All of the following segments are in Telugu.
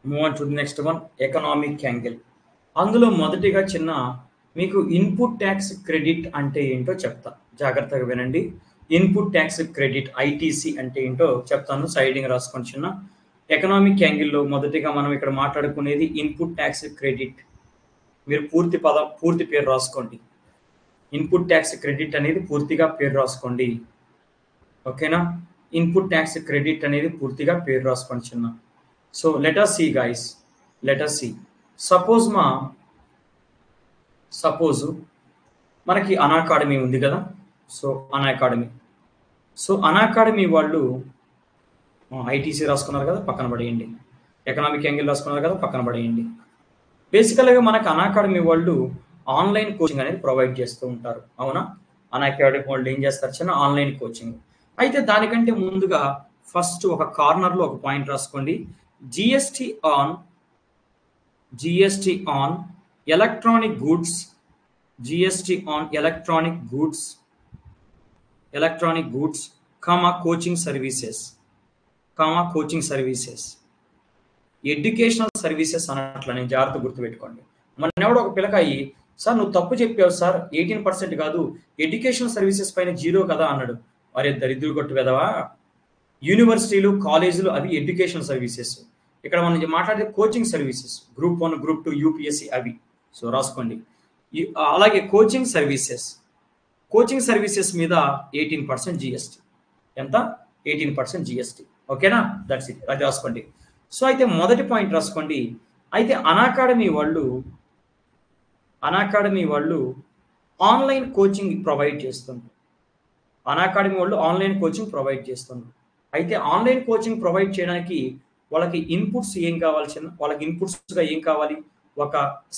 Move on to the next one, economic angle. అందులో మొదటిగా చిన్న మీకు ఇన్పుట్ ట్యాక్స్ క్రెడిట్ అంటే ఏంటో చెప్తా, జాగ్రత్తగా వినండి. ఇన్పుట్ ట్యాక్స్ క్రెడిట్ ఐటీసీ అంటే ఏంటో చెప్తాను, సైడింగ్ రాసుకోండి చిన్న. ఎకనామిక్ యాంగిల్లో మొదటిగా మనం ఇక్కడ మాట్లాడుకునేది ఇన్పుట్ ట్యాక్స్ క్రెడిట్. మీరు పూర్తి పేరు రాసుకోండి. ఇన్పుట్ ట్యాక్స్ క్రెడిట్ అనేది పూర్తిగా పేరు రాసుకోండి, ఓకేనా? ఇన్పుట్ ట్యాక్స్ క్రెడిట్ అనేది పూర్తిగా పేరు రాసుకోండి చిన్న. So let us see guys, let us see. Suppose మనకి అనాకాడమీ ఉంది కదా. సో అనాకాడమీ వాళ్ళు ఐటీసీ రాసుకున్నారు కదా, పక్కన పడేయండి. ఎకనామిక్ యాంగిల్ రాసుకున్నారు కదా, పక్కన పడేయండి. బేసికల్గా మనకు అనాకాడమీ వాళ్ళు ఆన్లైన్ కోచింగ్ అనేది ప్రొవైడ్ చేస్తూ ఉంటారు, అవునా? అనాకాడమీ వాళ్ళు ఏం చేస్తారు చిన్న, ఆన్లైన్ కోచింగ్. అయితే దానికంటే ముందుగా ఫస్ట్ ఒక కార్నర్లో ఒక పాయింట్ రాసుకోండి. GST on electronic goods, GST on electronic goods, coaching services, educational services అన్నట్లు నేను జాగ్రత్త గుర్తుపెట్టుకోండి. మన ఎవడో ఒక పిల్లకాయి, సార్ నువ్వు తప్పు చెప్పావు సార్, 18% కాదు, ఎడ్యుకేషనల్ సర్వీసెస్ పైన 0 కదా అన్నాడు. అరే దరిద్రులు కొట్టు వెదవా, యూనివర్సిటీలు కాలేజీలు అవి ఎడ్యుకేషనల్ సర్వీసెస్. ఇక్కడ మనం మాట్లాడే coaching services, group 1 group 2 UPSC అవి. సో రాసుకోండి. అలాగే కోచింగ్ సర్వీసెస్ మీద 18% జిఎస్టీ. ఎంత? 18% జిఎస్టీ, ఓకేనా? దట్స్ ఇట్, అది రాసుకోండి. సో అయితే మొదటి పాయింట్ రాసుకోండి. అయితే అనాకాడమీ వాళ్ళు ఆన్లైన్ కోచింగ్ ప్రొవైడ్ చేస్తున్నారు. అయితే ఆన్లైన్ కోచింగ్ ప్రొవైడ్ చేయడానికి వాళ్ళకి ఇన్పుట్స్ ఏం కావాల్సిన, వాళ్ళకి ఇన్పుట్స్గా ఏం కావాలి? ఒక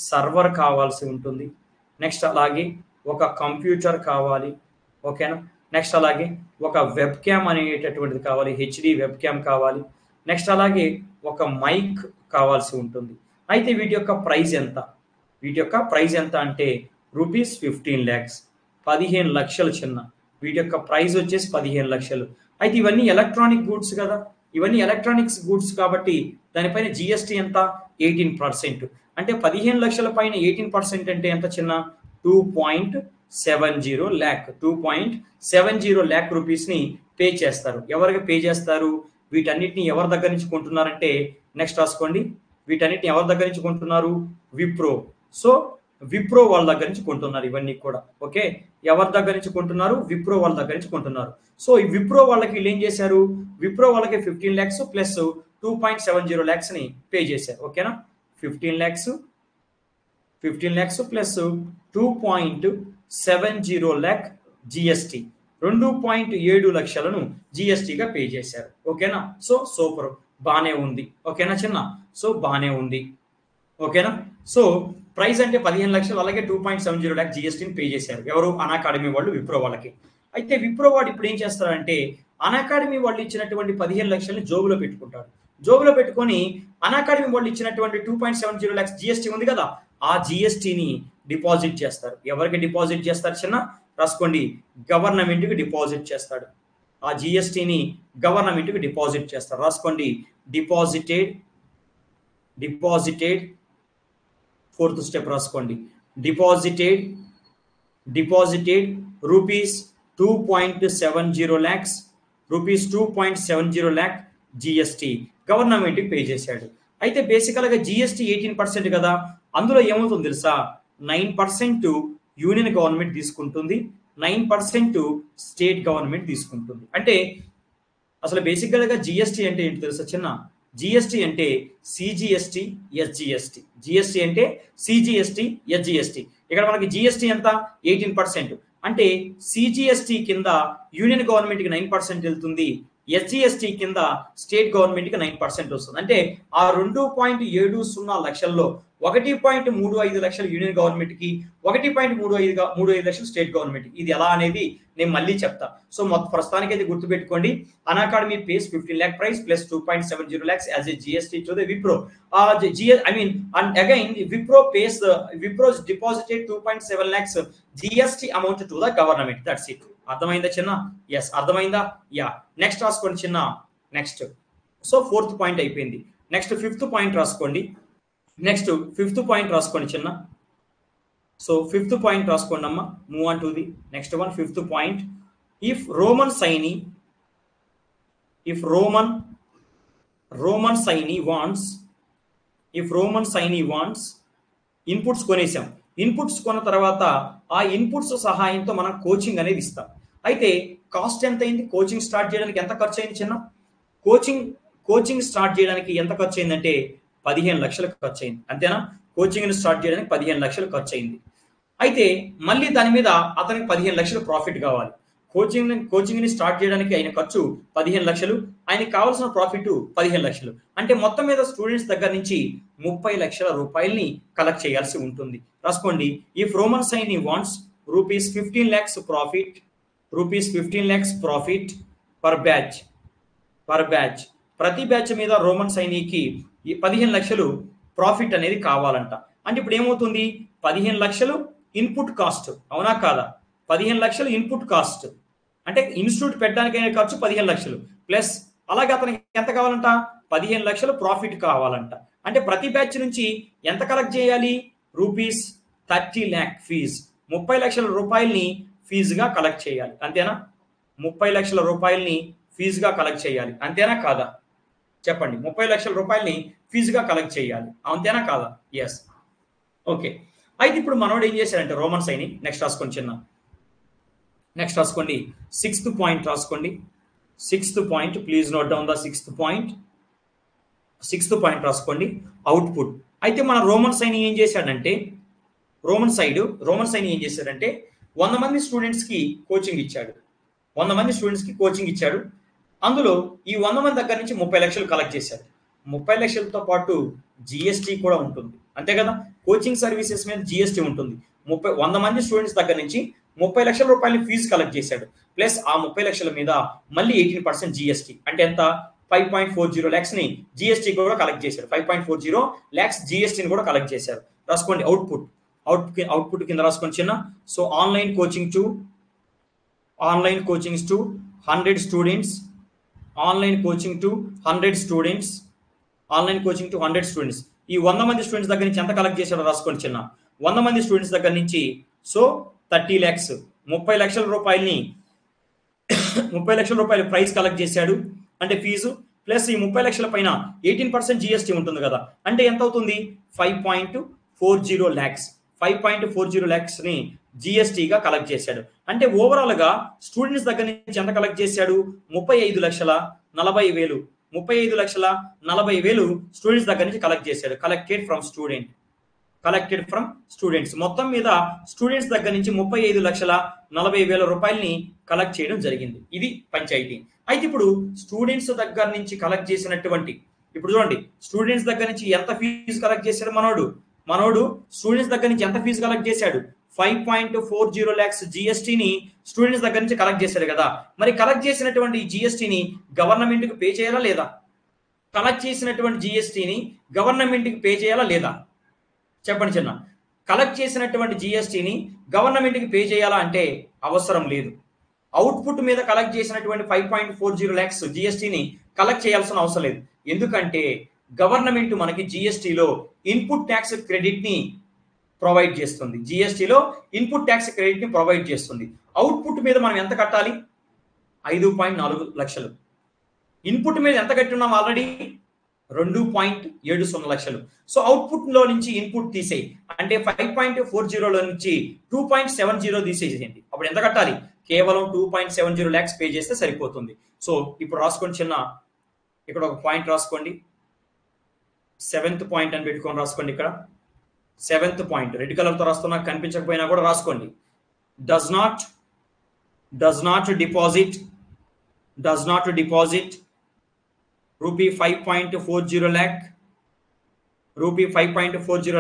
సర్వర్ కావాల్సి ఉంటుంది. నెక్స్ట్ అలాగే ఒక కంప్యూటర్ కావాలి, ఓకేనా? నెక్స్ట్ అలాగే ఒక వెబ్ క్యామ్ అనేటటువంటిది కావాలి, హెచ్డి వెబ్ క్యామ్ కావాలి. నెక్స్ట్ అలాగే ఒక మైక్ కావాల్సి ఉంటుంది. అయితే వీటి యొక్క ప్రైస్ ఎంత అంటే రూపీస్ 15 lakhs, 15 లక్షలు చిన్న. వీటి యొక్క ప్రైస్ వచ్చేసి 15 లక్షలు. అయితే ఇవన్నీ ఎలక్ట్రానిక్ గూడ్స్ కదా, ఇవన్నీ ఎలక్ట్రానిక్స్ గూడ్స్ కాబట్టి దానిపైన జిఎస్టీ ఎంత? 18%. అంటే 15 లక్షల పైన 18% అంటే ఎంత చిన్న? 2.70 lakh, 2.70 lakh రూపీస్ని పే చేస్తారు. ఎవరికి పే చేస్తారు? వీటన్నిటిని ఎవరి దగ్గర నుంచి కొంటున్నారంటే, నెక్స్ట్ రాసుకోండి, వీటన్నిటిని ఎవరి దగ్గర నుంచి కొంటున్నారు? విప్రో. సో విప్రో వాళ్ళ దగ్గర నుంచి కొంటున్నారు ఇవన్నీ కూడా, ఓకే? ఎవరి దగ్గర నుంచి కొంటున్నారు? విప్రో వాళ్ళ దగ్గర నుంచి కొంటున్నారు. సో ఈ విప్రో వాళ్ళకి వీళ్ళు ఏం చేశారు? విప్రో వాళ్ళకి 15 lakhs ప్లస్ 2.70 lakhs ని పే చేశారు, ఓకేనా? 15 lakhs ప్లస్ 2.70 lakh జిఎస్టీ, 2.7 లక్షలను జిఎస్టీగా పే చేశారు, ఓకేనా? సో సూపర్, బానే ఉంది, ఓకేనా చిన్న? సో బానే ఉంది, ఓకేనా? సో ప్రైస్ అంటే 15 లక్షలు, అలాగే 2.70 lakh జిఎస్టీని పే చేశారు. ఎవరు? అనాకాడమీ వాళ్ళు విప్రో వాళ్ళకి. అయితే విప్రో వాడు ఇప్పుడు ఏం చేస్తారంటే, అనాకాడమీ వాళ్ళు ఇచ్చినటువంటి 15 లక్షలని జోబులో పెట్టుకుంటాడు. జోబులో పెట్టుకొని అనాకాడమీ వాళ్ళు ఇచ్చినటువంటి 2.70 lakhs జిఎస్టీ ఉంది కదా, ఆ జిఎస్టీని డిపాజిట్ చేస్తారు. ఎవరికి డిపాజిట్ చేస్తారు చిన్న? రాసుకోండి, గవర్నమెంట్కి డిపాజిట్ చేస్తాడు. ఆ జిఎస్టీని గవర్నమెంట్కి డిపాజిట్ చేస్తారు. రాసుకోండి, డిపాజిటెడ్, ఫోర్త్ స్టెప్ రాసుకోండి, deposited rupees 2.70 lakhs, rupees 2.70 lakh GST గవర్నమెంట్కి పే చేశాడు. అయితే బేసికల్గా జిఎస్టీ 18% కదా, అందులో ఏమవుతుంది తెలుసా? 9% యూనియన్ గవర్నమెంట్ తీసుకుంటుంది, 9% స్టేట్ గవర్నమెంట్ తీసుకుంటుంది. అంటే అసలు బేసిక్గా జిఎస్టీ అంటే ఏంటి తెలుసా చిన్న? జిఎస్టీ అంటే సిజిఎస్టీ, ఎస్జిఎస్టీ. జిఎస్టీ అంటే సిజిఎస్టీ, ఎస్జిఎస్టీ. ఇక్కడ మనకి జిఎస్టీ ఎంత? 18%. అంటే సిజిఎస్టీ కింద యూనియన్ గవర్నమెంట్కి 9% వెళ్తుంది, ఎస్జిఎస్టీ కింద స్టేట్ గవర్నమెంట్కి 9% వస్తుంది. అంటే ఆ 2.70 లక్షల్లో 1.35 లక్షలు యూనియన్ గవర్నమెంట్కి, 1.35 లక్షలు స్టేట్ గవర్నమెంట్కి. ఇది ఎలా అనేది నేను మళ్ళీ చెప్తా. సో మొత్తం ప్రస్తుతానికి అయితే గుర్తుపెట్టుకోండి, Unacademy pays 15 lakh price plus 2.70 lakhs as a GST to the Wipro. And again Wipro's deposited 2.7 lakhs GST amount to the government. That's it. అర్థమైందా చిన్న? ఎస్, అర్థమైందా? యా. నెక్స్ట్ రాసుకోండి చిన్న. నెక్స్ట్, సో 4th పాయింట్ అయిపోయింది. నెక్స్ట్ 5th పాయింట్ రాసుకోండి. నెక్స్ట్ 5th పాయింట్ రాసుకోండి చిన్న. సో 5th పాయింట్ రాసుకోండి అమ్మా. Move on to the next one. 5th point, if Roman Saini wants inputs కొనేసాం. ఇన్పుట్స్ కొన్న తర్వాత ఆ ఇన్పుట్స్ సహాయంతో మనం కోచింగ్ అనేది ఇస్తాం. అయితే కాస్ట్ ఎంత అయింది? కోచింగ్ స్టార్ట్ చేయడానికి ఎంత ఖర్చు అయింది చిన్న? కోచింగ్ స్టార్ట్ చేయడానికి ఎంత ఖర్చు అయిందంటే 15 లక్షలు ఖర్చు అయింది. అంతేనా? కోచింగ్ని స్టార్ట్ చేయడానికి 15 లక్షలు ఖర్చు అయింది. అయితే మళ్ళీ దాని మీద అతనికి 15 లక్షలు ప్రాఫిట్ కావాలి. కోచింగ్ని స్టార్ట్ చేయడానికి అయిన ఖర్చు 15 లక్షలు, ఆయనకి కావాల్సిన ప్రాఫిట్ 15 లక్షలు. అంటే మొత్తం మీద స్టూడెంట్స్ దగ్గర నుంచి 30 లక్షల రూపాయలని కలెక్ట్ చేయాల్సి ఉంటుంది. రాసుకోండి. If Roman Saini wants rupees 15 lakhs profit per batch. ప్రతి బ్యాచ్ మీద రోమన్ సైనీకి 15 లక్షలు ప్రాఫిట్ అనేది కావాలంట. అంటే ఇప్పుడు ఏమవుతుంది? 15 లక్షలు ఇన్పుట్ కాస్ట్, అవునా కాదా? 15 లక్షలు ఇన్పుట్ కాస్ట్ అంటే ఇన్స్టిట్యూట్ పెట్టడానికి అయిన ఖర్చు 15 లక్షలు ప్లస్ అలాగే అతనికి ఎంత కావాలంట? 15 లక్షలు ప్రాఫిట్ కావాలంట. అంటే ప్రతి బ్యాచ్ నుంచి ఎంత కలెక్ట్ చేయాలి? రూపీస్ 30 lakh ఫీజ్, 30 లక్షల రూపాయలని ఫీజుగా కలెక్ట్ చేయాలి. అంతేనా? 30 లక్షల రూపాయలని ఫీజుగా కలెక్ట్ చేయాలి. అంతేనా కాదా? చెప్పండి. 30 లక్షల రూపాయలని ఫీజుగా కలెక్ట్ చేయాలి. అంతేనా కాదా? ఎస్. ఓకే. అయితే ఇప్పుడు మనోడు ఏం చేశాడంటే రోమన్ సైని, నెక్స్ట్ రాసుకోండి చిన్న. నెక్స్ట్ రాసుకోండి 6th పాయింట్ రాసుకోండి. 6th point, please note down the 6th point. 6th point రాసుకోండి. అవుట్పుట్. అయితే మన రోమన్ సైని ఏం చేశాడంటే 100 మంది స్టూడెంట్స్కి కోచింగ్ ఇచ్చాడు. 100 మంది స్టూడెంట్స్కి కోచింగ్ ఇచ్చాడు. అందులో ఈ 100 మంది దగ్గర నుంచి 30 లక్షలు కలెక్ట్ చేశాడు. 30 లక్షలతో పాటు జిఎస్టీ కూడా ఉంటుంది. అంతే కదా? కోచింగ్ సర్వీసెస్ మీద జిఎస్టీ ఉంటుంది. 100 మంది స్టూడెంట్స్ దగ్గర నుంచి 30 లక్షల రూపాయలు ఫీజు కలెక్ట్ చేశాడు. ప్లస్ ఆ 30 లక్షల మీద మళ్ళీ 18% జిఎస్టీ అంటే ఎంత? 5.40 lakhs ని జిఎస్టీ కూడా కలెక్ట్ చేశాడు. 5.40 lakhs జిఎస్టీని కూడా కలెక్ట్ చేశారు. రాసుకోండి అవుట్పుట్ కింద రాసుకోండి చిన్న. So online coachings to 100 students. Online coaching to 100 students. ఈ 100 మంది స్టూడెంట్స్ దగ్గర నుంచి ఎంత కలెక్ట్ చేశాడో రాసుకోండి చిన్న. 100 మంది స్టూడెంట్స్ దగ్గర నుంచి సో 30 lakhs 30 లక్షల రూపాయలని 30 లక్షల రూపాయలు ప్రైస్ కలెక్ట్ చేశాడు అంటే ఫీజు. ప్లస్ ఈ 30 లక్షల పైన 18% జిఎస్టీ ఉంటుంది కదా, అంటే ఎంత అవుతుంది? 5.40 lakhs. 5.40 lakhs ని జిఎస్టీగా కలెక్ట్ చేశాడు. అంటే ఓవరాల్ గా స్టూడెంట్స్ దగ్గర నుంచి ఎంత కలెక్ట్ చేశాడు? 35,40,000 35,40,000 స్టూడెంట్స్ దగ్గర నుంచి కలెక్ట్ చేశాడు. Collected from students. మొత్తం మీద స్టూడెంట్స్ దగ్గర నుంచి 35,40,000 రూపాయలని కలెక్ట్ చేయడం జరిగింది. ఇది పంచాయతీ. అయితే ఇప్పుడు స్టూడెంట్స్ దగ్గర నుంచి కలెక్ట్ చేసినటువంటి, ఇప్పుడు చూడండి స్టూడెంట్స్ దగ్గర నుంచి ఎంత ఫీజు కలెక్ట్ చేశాడు మనోడు స్టూడెంట్స్ దగ్గర నుంచి ఎంత ఫీజు కలెక్ట్ చేశాడు? 5.40 lakhs జిఎస్టీని స్టూడెంట్స్ దగ్గర నుంచి కలెక్ట్ చేశాడు కదా. మరి కలెక్ట్ చేసినటువంటి జిఎస్టీని గవర్నమెంట్కి పే చేయాలా లేదా? కలెక్ట్ చేసినటువంటి జిఎస్టీని గవర్నమెంట్కి పే చేయాలా లేదా? చెప్పండి చిన్న. కలెక్ట్ చేసినటువంటి జిఎస్టీని గవర్నమెంట్కి పే చేయాలా అంటే అవసరం లేదు. అవుట్పుట్ మీద కలెక్ట్ చేసినటువంటి 5.40 lakhs జిఎస్టీని కలెక్ట్ చేయాల్సిన అవసరం లేదు. ఎందుకంటే గవర్నమెంట్ మనకి జిఎస్టీలో ఇన్పుట్ ట్యాక్స్ క్రెడిట్ ని ప్రొవైడ్ చేస్తుంది. జిఎస్టీలో ఇన్పుట్ ట్యాక్స్ క్రెడిట్ ని ప్రొవైడ్ చేస్తుంది. అవుట్పుట్ మీద మనం ఎంత కట్టాలి? 5.4 లక్షలు. ఇన్పుట్ మీద ఎంత కట్టున్నాం ఆల్రెడీ? 2.70 లక్షలు. సో అవుట్పుట్ లో నుంచి ఇన్పుట్ తీసేయి అంటే 5.40 లో నుంచి 2.70 తీసేసేయండి. అప్పుడు ఎంత కట్టాలి? కేవలం 2.70 lakhs పే చేస్తే సరిపోతుంది. సో ఇప్పుడు రాసుకోండి చిన్న. ఇక్కడ ఒక పాయింట్ రాసుకోండి. 7th పాయింట్ అని పెట్టుకొని రాసుకోండి. ఇక్కడ 7th పాయింట్ రెడ్ కలర్ తో రాస్తున్నా, కనిపించకపోయినా కూడా రాసుకోండి. Does not deposit rupee 5.40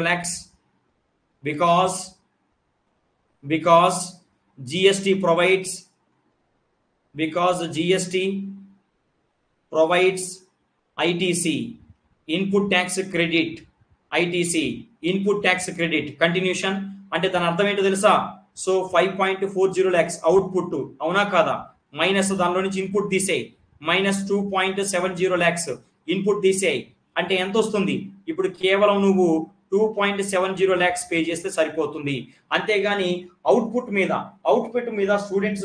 lakhs because GST provides ITC input tax credit continuation అంటే దాని అర్థం ఏంటో తెలుసా? సో 5.40 lakhs అవుట్పుట్, అవునా కాదా? మైనస్ దానిలో నుంచి ఇన్పుట్ తీసేయి, -2.70 lakhs ఇన్పుట్ తీసేయి, అంటే ఎంత వస్తుంది? ఇప్పుడు కేవలం నువ్వు 2.70 lakhs పే చేస్తే సరిపోతుంది. అంతేగాని అవుట్పుట్ మీద స్టూడెంట్స్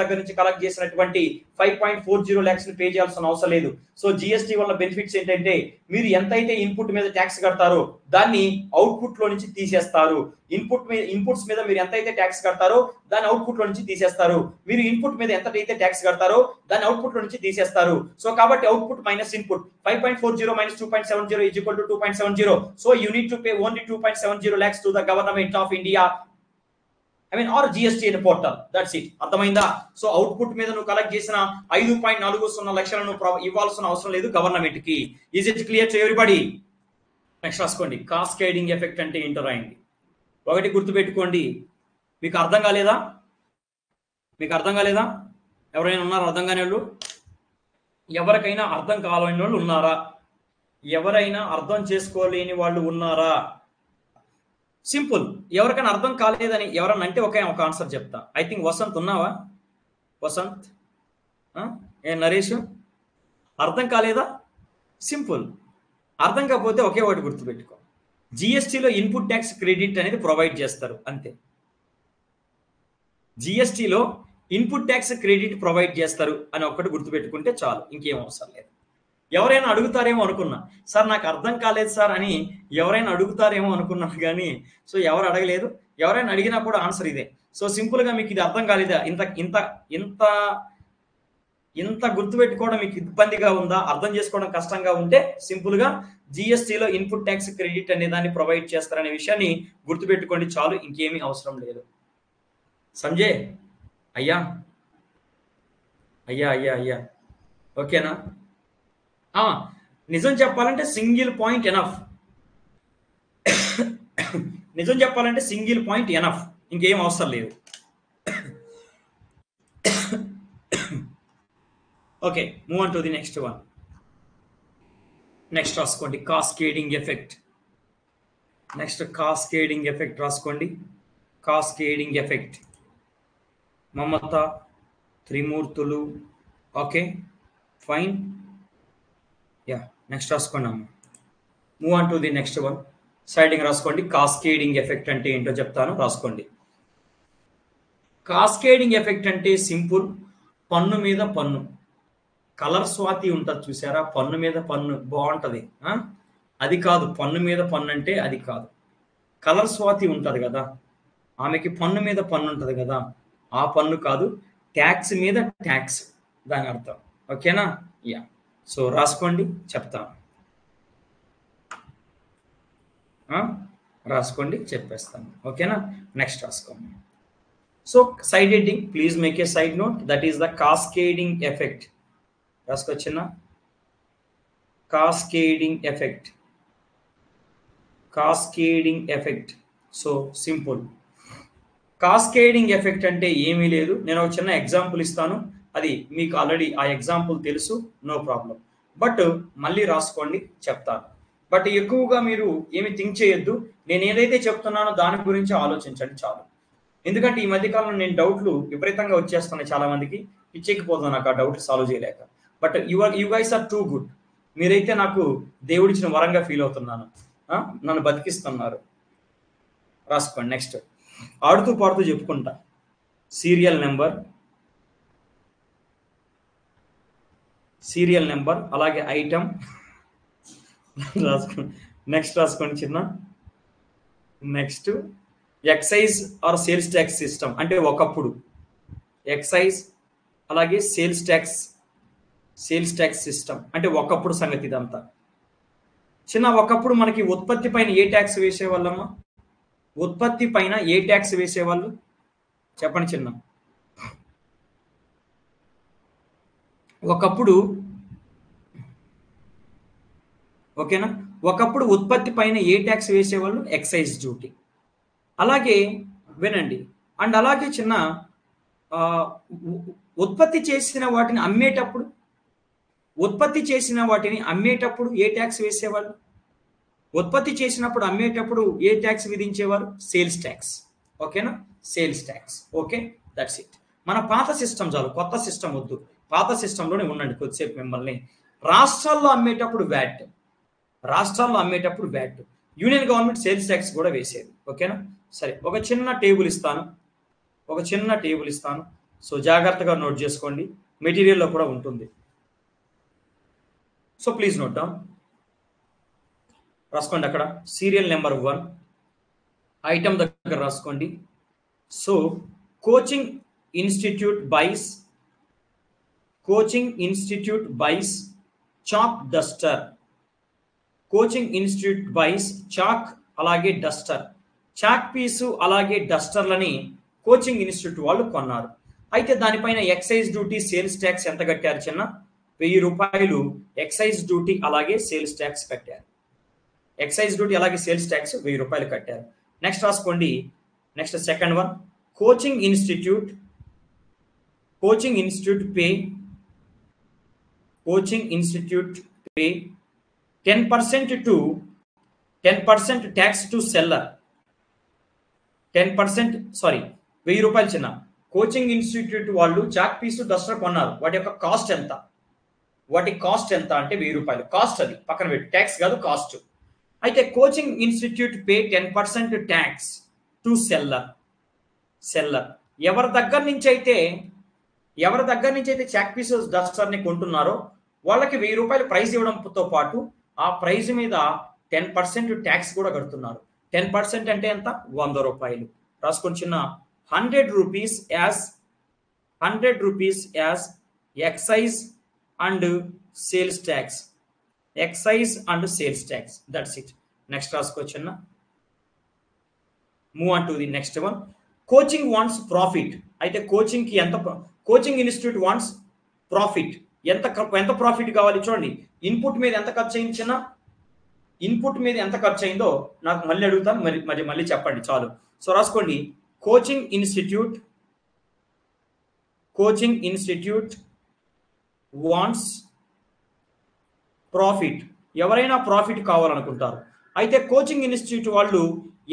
దగ్గర నుంచి కలెక్ట్ చేసినటువంటి 5.40 lakhs ని పే చేయాల్సిన అవసరం లేదు. సో జిఎస్టీ వల్ల బెనిఫిట్స్ ఏంటంటే మీరు ఎంతైతే ఇన్పుట్ మీద ట్యాక్స్ కడతారో దాన్ని అవుట్పుట్ లో నుంచి తీసేస్తారు. ఇన్పుట్స్ మీద మీరు ఎంతైతే ట్యాక్స్ కడతారో దాన్ని అవుట్పుట్ లో నుంచి తీసేస్తారు. మీరు ఇన్పుట్ మీద ఎంతైతే ట్యాక్స్ కడతారో దాన్ని అవుట్పుట్ లో నుంచి తీసేస్తారు. సో కాబట్టి output minus input 5.40 minus 2.70 is equal to 2.70. So you need to pay only 2.70 lakhs to the government of India. or GST in portal. That's it. అర్థమైందా? సో అవుట్పుట్ మీద నువ్వు కలెక్ట్ చేసిన 5.40 లక్షలను నువ్వు ఇవ్వాల్సిన అవసరం లేదు గవర్నమెంట్ కి. Is it clear to everybody? Next రాసుకోండి. కాస్కేడింగ్ ఎఫెక్ట్ అంటే ఏంటో రాయండి. ఒకటి గుర్తుపెట్టుకోండి, మీకు అర్థం కాలేదా? ఎవరైనా ఉన్నారా అర్థం కాని వాళ్ళు? ఎవరికైనా అర్థం కాలేని వాళ్ళు ఉన్నారా? ఎవరైనా అర్థం చేసుకోలేని వాళ్ళు ఉన్నారా? సింపుల్. ఎవరికైనా అర్థం కాలేదని ఎవరన్నా అంటే ఒక ఆన్సర్ చెప్తా. ఐ థింక్ వసంత్ ఉన్నావా? వసంత్, నరేష్, అర్థం కాలేదా? సింపుల్. అర్థం కాకపోతే ఒకే ఒకటి గుర్తుపెట్టుకో, జిఎస్టీలో ఇన్పుట్ ట్యాక్స్ క్రెడిట్ అనేది ప్రొవైడ్ చేస్తారు అంతే. జిఎస్టీలో ఇన్పుట్ ట్యాక్స్ క్రెడిట్ ప్రొవైడ్ చేస్తారు అని ఒక్కటి గుర్తుపెట్టుకుంటే చాలు, ఇంకేం అవసరం లేదు. ఎవరైనా అడుగుతారేమో అనుకున్నా, సార్ నాకు అర్థం కాలేదు సార్ అని ఎవరైనా అడుగుతారేమో అనుకున్నాను, కానీ సో ఎవరు అడగలేదు. ఎవరైనా అడిగినా కూడా ఆన్సర్ ఇదే. సో సింపుల్గా మీకు ఇది అర్థం కాలేదా? ఇంత గుర్తుపెట్టుకోవడం మీకు ఇబ్బందిగా ఉందా, అర్థం చేసుకోవడం కష్టంగా ఉంటే సింపుల్గా జిఎస్టీలో ఇన్పుట్ ట్యాక్స్ క్రెడిట్ అనే దాన్ని ప్రొవైడ్ చేస్తారనే విషయాన్ని గుర్తుపెట్టుకోండి చాలు, ఇంకేమీ అవసరం లేదు. సంజయ్ అయ్యా ఓకేనా? నిజం చెప్పాలంటే సింగిల్ పాయింట్ ఎనఫ్. ఇంకేం అవసరం లేదు. Okay, move on to the next one. Next రాసుకోండి కాస్కేడింగ్ ఎఫెక్ట్. రాసుకోండి. కాస్కేడింగ్ ఎఫెక్ట్, మమత, త్రిమూర్తులు. ఓకే ఫైన్, నెక్స్ట్ రాసుకోండి అమ్మ. Move on to the next one. Siding రాసుకోండి. కాస్కేడింగ్ ఎఫెక్ట్ అంటే ఏంటో చెప్తాను, రాసుకోండి. కాస్కేడింగ్ ఎఫెక్ట్ అంటే సింపుల్, పన్ను మీద పన్ను. కలర్ స్వాతి ఉంటుంది చూసారా, పన్ను మీద పన్ను బాగుంటుంది, అది కాదు. పన్ను మీద పన్ను అంటే అది కాదు. కలర్ స్వాతి ఉంటుంది కదా, ఆమెకి పన్ను మీద పన్ను ఉంటుంది కదా, ఆ పన్ను కాదు. ట్యాక్స్ మీద ట్యాక్స్ దాని అర్థం. ఓకేనా? సో రాసుకోండి, చెప్తాను. రాసుకోండి, చెప్పేస్తాను. ఓకేనా? నెక్స్ట్ రాసుకోండి. So side heading, please make a side note, that is the cascading effect. రాసుకోవచ్చునా? Cascading effect. So simple. Cascading effect అంటే ఏమీ లేదు. నేను ఒక చిన్న ఎగ్జాంపుల్ ఇస్తాను, అది మీకు ఆల్రెడీ ఆ ఎగ్జాంపుల్ తెలుసు, నో ప్రాబ్లం. బట్ మళ్ళీ రాసుకోండి, చెప్తాను. బట్ ఎక్కువగా మీరు ఏమి థింక్ చేయొద్దు. నేను ఏదైతే చెప్తున్నానో దాని గురించి ఆలోచించండి చాలు. ఎందుకంటే ఈ మధ్యకాలంలో నేను డౌట్లు విపరీతంగా వచ్చేస్తున్నాయి చాలా మందికి, పిచ్చెక్కిపోతాను నాకు ఆ డౌట్లు సాల్వ్ చేయలేక. But you guys are too good. మీరైతే నాకు దేవుడిచ్చిన వరంగా ఫీల్ అవుతున్నాను, నన్ను బతికిస్తున్నారు. రాసుకోండి. నెక్స్ట్ ఆడుతూ పాడుతూ చెప్పుకుంటా. సీరియల్ నెంబర్ అలాగే ఐటమ్ రాసుకోండి. నెక్స్ట్ రాసుకోండి చిన్న. Next excise or sales tax system అంటే ఒకప్పుడు. ఎక్సైజ్ అలాగే సేల్స్ ట్యాక్స్ సిస్టమ్ అంటే ఒకప్పుడు సంగతి ఇదంతా. చిన్న ఒకప్పుడు మనకి ఉత్పత్తి పైన ఏ ట్యాక్స్ వేసేవాళ్ళమ్మా? ఉత్పత్తి పైన ఏ ట్యాక్స్ వేసేవాళ్ళు చెప్పండి చిన్న. ఒకప్పుడు ఓకేనా, ఒకప్పుడు ఉత్పత్తి పైన ఏ ట్యాక్స్ వేసేవాళ్ళు? Excise duty. అలాగే వినండి, అండ్ అలాగే చిన్న ఉత్పత్తి చేసిన వాటిని అమ్మేటప్పుడు ఏ ట్యాక్స్ వేసేవాళ్ళు? ఉత్పత్తి చేసినప్పుడు అమ్మేటప్పుడు ఏ ట్యాక్స్ విధించేవారు? Sales tax. ఓకేనా? Sales tax. Okay, that's it. మన పాత సిస్టమ్ చాలు, కొత్త సిస్టమ్ వద్దు. పాత సిస్టంలోనే ఉండండి కొద్దిసేపు. మిమ్మల్ని రాష్ట్రాల్లో అమ్మేటప్పుడు వ్యాట్, రాష్ట్రాల్లో అమ్మేటప్పుడు VAT, union government sales tax కూడా వేసేది. ఓకేనా? సరే, ఒక చిన్న టేబుల్ ఇస్తాను, సో జాగ్రత్తగా నోట్ చేసుకోండి, మెటీరియల్లో కూడా ఉంటుంది. సో ప్లీజ్ నోట్ డౌన్, రాసుకోండి. అక్కడ సీరియల్ నెంబర్ 1 ఐటమ్ దగ్గర రాసుకోండి. So coaching institute buys chalk duster, coaching institute buys chalk అలాగే డస్టర్, చాక్ పీసు అలాగే డస్టర్లని కోచింగ్ ఇన్స్టిట్యూట్ వాళ్ళు కొన్నారు. అయితే దానిపైన ఎక్సైజ్ డ్యూటీ సేల్స్ ట్యాక్స్ ఎంత కట్టారు చిన్న? 1000 రూపాయలు ఎక్సైజ్ డ్యూటీ అలాగే సేల్స్ ట్యాక్స్ కట్టారు. ఎక్సైజ్ డ్యూటీ అలాగే సేల్స్ ట్యాక్స్ 1000 రూపాయలు కట్టారు. నెక్స్ట్ రాసుకోండి. Next second one, coaching institute pay 10% tax to seller. 10% 1000 రూపాయలు చిన్న. కోచింగ్ ఇన్స్టిట్యూట్ వాళ్ళు చాక్ పీసు డస్టర్ కొన్నారు. వాటి యొక్క కాస్ట్ ఎంత? అంటే 1000 రూపాయలు కాస్ట్. అది పక్కన పెట్టి, ట్యాక్స్ కాదు, కాస్ట్. అయితే coaching institute pay 10% tax to seller. ఎవరి దగ్గర నుంచి అయితే చాక్ పీసు డస్టర్ని కొంటున్నారో వాళ్ళకి 1000 రూపాయలు ప్రైజ్ ఇవ్వడంతో పాటు ఆ ప్రైజ్ మీద 10% ట్యాక్స్ కూడా కడుతున్నారు. 10% అంటే ఎంత? 100 రూపాయలు. రాసుకొని చిన్న 100 rupees as excise and sales tax. That's it. Next రాసుకో చిన్న. Move on to the next one. Coaching wants profit. అయితే కోచింగ్ ఇన్స్టిట్యూట్ వాంట్స్ ప్రాఫిట్. ఎంత ప్రాఫిట్ కావాలి చూడండి. ఇన్పుట్ మీద ఎంత ఖర్చు అయింది చిన్న? ఇన్పుట్ మీద ఎంత ఖర్చు అయిందో నాకు మళ్ళీ అడుగుతాను, మళ్ళీ చెప్పండి చాలు. సో రాసుకోండి. Coaching institute wants profit. ఎవరైనా ప్రాఫిట్ కావాలనుకుంటారు. అయితే కోచింగ్ ఇన్స్టిట్యూట్ వాళ్ళు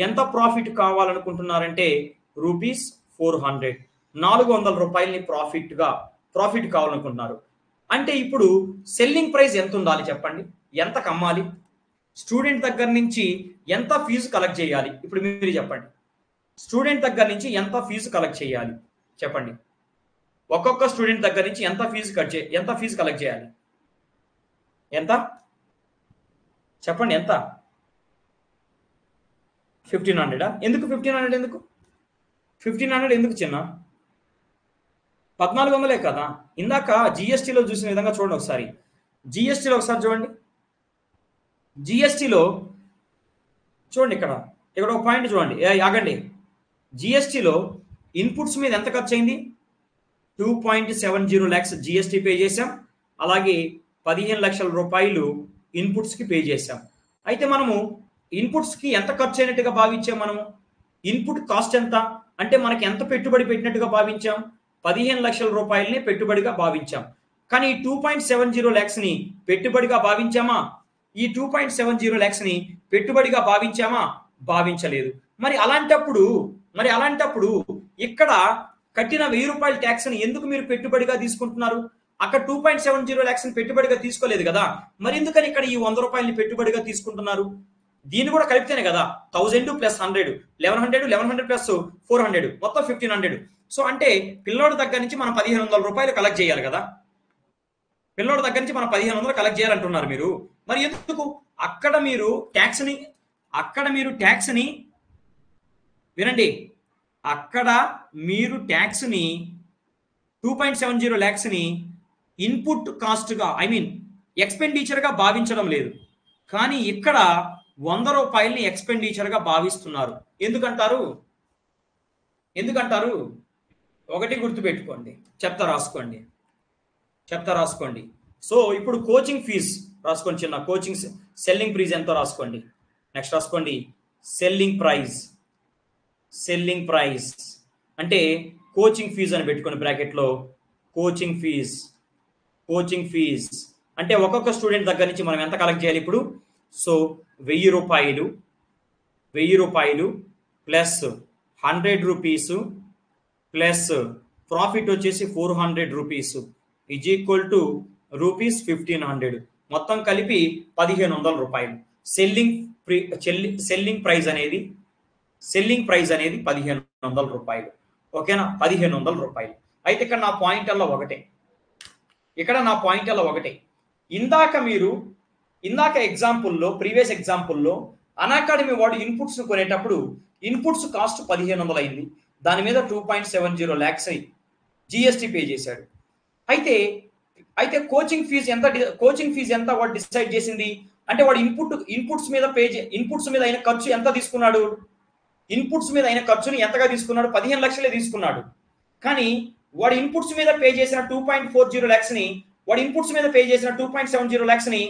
ఎంత ప్రాఫిట్ కావాలనుకుంటున్నారంటే ₹400. 400 రూపాయలని ప్రాఫిట్ కావాలనుకుంటున్నారు. అంటే ఇప్పుడు సెల్లింగ్ ప్రైస్ ఎంత ఉండాలి చెప్పండి? ఎంత కమ్మాలి? స్టూడెంట్ దగ్గర నుంచి ఎంత ఫీజు కలెక్ట్ చేయాలి? ఇప్పుడు మీరు చెప్పండి. స్టూడెంట్ దగ్గర నుంచి ఎంత ఫీజు కలెక్ట్ చేయాలి చెప్పండి? ఒక్కొక్క స్టూడెంట్ దగ్గర నుంచి ఎంత ఫీజు కలెక్ట్ చేయాలి? ఎంత చెప్పండి? ఎంత? 1500. ఎందుకు 1500? 1500 ఎందుకు చిన్న? 1400 కదా. ఇందాక జిఎస్టీలో చూసిన విధంగా చూడండి ఒకసారి. చూడండి. జిఎస్టీలో చూడండి, ఇక్కడ ఒక పాయింట్ చూడండి. ఆగండి. జిఎస్టీలో ఇన్పుట్స్ మీద ఎంత ఖర్చు అయింది? 2.70 lakhs జిఎస్టీ పే చేసాం. అలాగే 15 లక్షల రూపాయలు ఇన్పుట్స్కి పే చేసాం. అయితే మనము ఇన్పుట్స్కి ఎంత ఖర్చు అయినట్టుగా భావించాం? మనము ఇన్పుట్ కాస్ట్ ఎంత అంటే మనకి ఎంత పెట్టుబడి పెట్టినట్టుగా భావించాం? 15 లక్షల రూపాయలని పెట్టుబడిగా భావించాం. కానీ ఈ 2.70 lakhsని పెట్టుబడిగా భావించామా? ఈ 2.70 lakhsని పెట్టుబడిగా భావించలేదు. మరి అలాంటప్పుడు ఇక్కడ కట్టిన 1000 రూపాయల ట్యాక్స్ని ఎందుకు మీరు పెట్టుబడిగా తీసుకుంటున్నారు? అక్కడ 2.70 lakhsని పెట్టుబడిగా తీసుకోలేదు కదా. మరి ఎందుకని ఇక్కడ ఈ 100 రూపాయలని పెట్టుబడిగా తీసుకుంటున్నారు? దీన్ని కూడా కలిపితేనే కదా 1000 + 100 1100 + 400 మొత్తం 1500. సో అంటే పిల్లోడి దగ్గర నుంచి మనం 1500 రూపాయలు కలెక్ట్ చేయాలి కదా. పిల్లోడి దగ్గర నుంచి మనం 1500 కలెక్ట్ చేయాలంటున్నారు మీరు. మరి ఎందుకు అక్కడ మీరు ట్యాక్స్ని వినండి, అక్కడ మీరు ట్యాక్స్ని 2.70 lakhsని ఇన్పుట్ కాస్ట్గా ఎక్స్పెండిచర్గా భావించడం లేదు. కానీ ఇక్కడ 100 రూపాయలని ఎక్స్పెండిచర్గా భావిస్తున్నారు. ఎందుకంటారు? ఒకటి గుర్తుపెట్టుకోండి, చెప్తా రాసుకోండి. సో ఇప్పుడు కోచింగ్ ఫీజ్ రాసుకోండి చిన్న. కోచింగ్ సెల్లింగ్ ప్రైజ్ ఎంతో రాసుకోండి. నెక్స్ట్ రాసుకోండి సెల్లింగ్ ప్రైస్ అంటే కోచింగ్ ఫీజ్ అని పెట్టుకోండి బ్రాకెట్లో. కోచింగ్ ఫీజ్ అంటే ఒక్కొక్క స్టూడెంట్ దగ్గర నుంచి మనం ఎంత కలెక్ట్ చేయాలి ఇప్పుడు? సో 1000 రూపాయలు ప్లస్ 100 రూపీస్ ప్లస్ ప్రాఫిట్ వచ్చేసి 400 rupees is equal to rupees 1500, మొత్తం కలిపి 1500 రూపాయలు. సెల్లింగ్ ప్రైస్ అనేది 1500 రూపాయలు. ఓకేనా, 1500 రూపాయలు. అయితే ఇక్కడ నా పాయింట్ అలా ఒకటే, ఇందాక ఎగ్జాంపుల్లో, ప్రీవియస్ ఎగ్జాంపుల్లో అన్అకాడమీ వాడు ఇన్పుట్స్ కొనేటప్పుడు ఇన్పుట్స్ కాస్ట్ 1500 అయింది. దాని మీద 2.70 lakhs జిఎస్టీ పే చేశాడు. అయితే కోచింగ్ ఫీజు ఎంత వాడు డిసైడ్ చేసింది అంటే, వాడు ఇన్పుట్స్ మీద అయిన ఖర్చు ఎంత తీసుకున్నాడు? ఇన్పుట్స్ మీద అయిన ఖర్చుని ఎంతగా తీసుకున్నాడు? 15 లక్షలే తీసుకున్నాడు. కానీ వాడు ఇన్పుట్స్ మీద పే చేసిన 2.40 lakhs ని, వాడు ఇన్పుట్స్ మీద పే చేసిన 2.70 lakhs ని